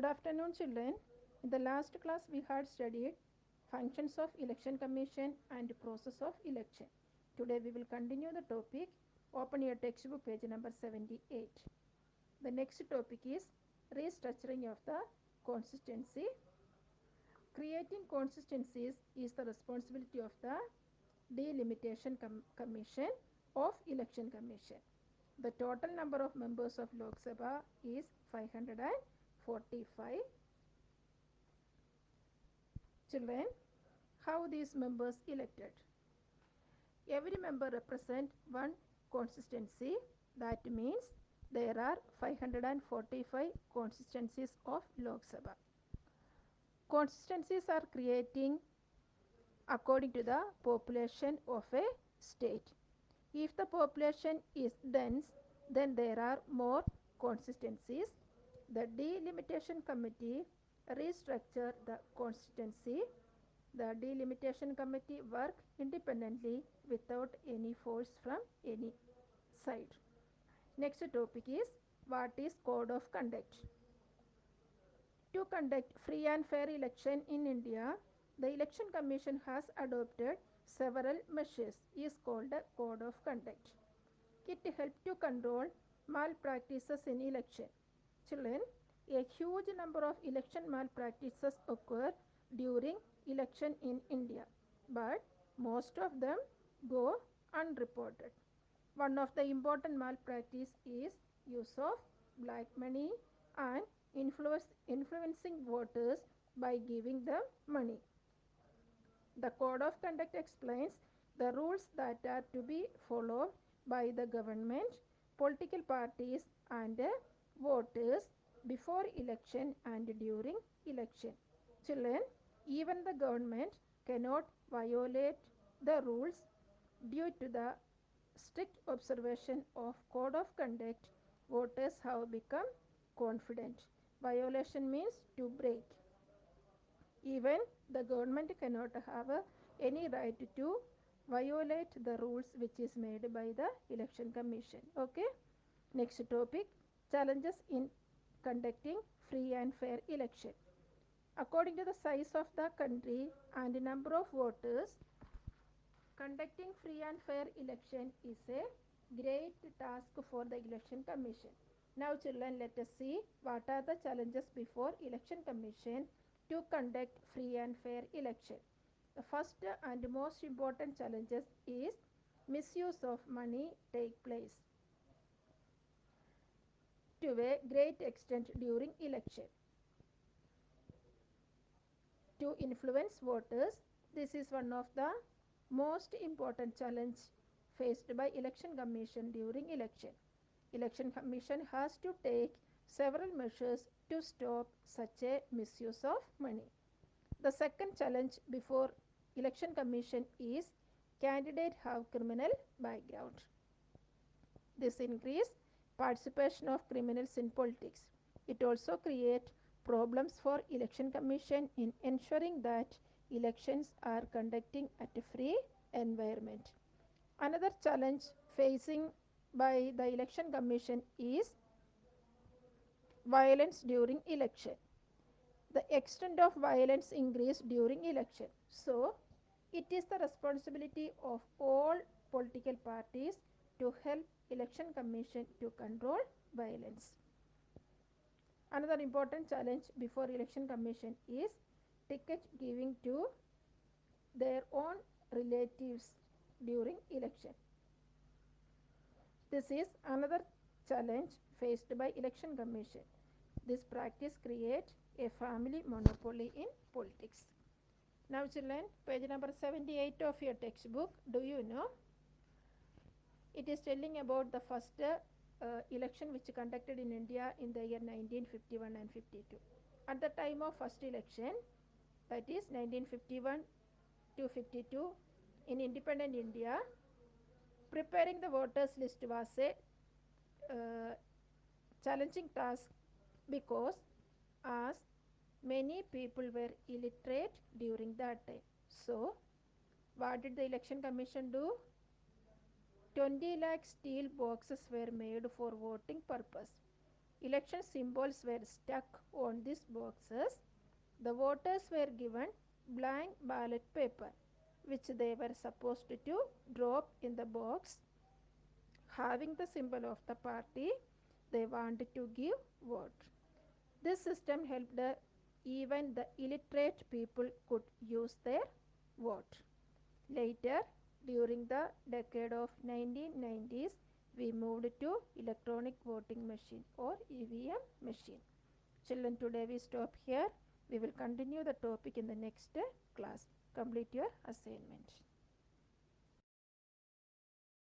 Good afternoon, children. In the last class, we had studied functions of election commission and process of election. Today, we will continue the topic. Open your textbook, page number 78. The next topic is restructuring of the constituency. Creating constituencies is the responsibility of the delimitation commission of election commission. The total number of members of Lok Sabha is 545. Children, how these members elected? Every member represents one constituency. That means there are 545 constituencies of Lok Sabha. Constituencies are creating according to the population of a state. If the population is dense, then there are more constituencies. The delimitation committee restructure the constituency. The delimitation committee work independently without any force from any side. Next topic is what is code of conduct. To conduct free and fair election in India, the election commission has adopted several measures is called a code of conduct. It helps to control malpractices in election. Children, a huge number of election malpractices occur during election in India, but most of them go unreported. One of the important malpractice is use of black money and influencing voters by giving them money. The code of conduct explains the rules that are to be followed by the government, political parties and voters before election and during election. Children, even the government cannot violate the rules due to the strict observation of code of conduct. Voters have become confident. Violation means to break. Even the government cannot have any right to violate the rules which is made by the election commission. Okay. Next topic, challenges in conducting free and fair election. According to the size of the country and number of voters, conducting free and fair election is a great task for the election commission. Now children, let us see what are the challenges before election commission to conduct free and fair election. The first and most important challenges is misuse of money take place to a great extent during election. To influence voters, this is one of the most important challenge faced by election commission during election. Election commission has to take several measures to stop such a misuse of money. The second challenge before election commission is candidate have criminal background. This increase participation of criminals in politics. It also create problems for election commission in ensuring that elections are conducting at a free environment. Another challenge facing by the election commission is violence during election. The extent of violence increased during election. So, it is the responsibility of all political parties to help election commission to control violence. Another important challenge before election commission is ticket giving to their own relatives during election. This is another challenge faced by election commission. This practice creates a family monopoly in politics. Now children, page number 78 of your textbook, do you know? It is telling about the first election which conducted in India in the year 1951 and 52. At the time of first election, that is 1951 to 52, in independent India, preparing the voters list was a challenging task because as many people were illiterate during that time. So, what did the election commission do? 20 lakh steel boxes were made for voting purpose. Election symbols were stuck on these boxes. The voters were given blank ballot paper, which they were supposed to drop in the box having the symbol of the party they wanted to give vote. This system helped even the illiterate people could use their vote. Later, during the decade of 1990s, we moved to electronic voting machine or EVM machine. Children, today we stop here. We will continue the topic in the next class. Complete your assignment.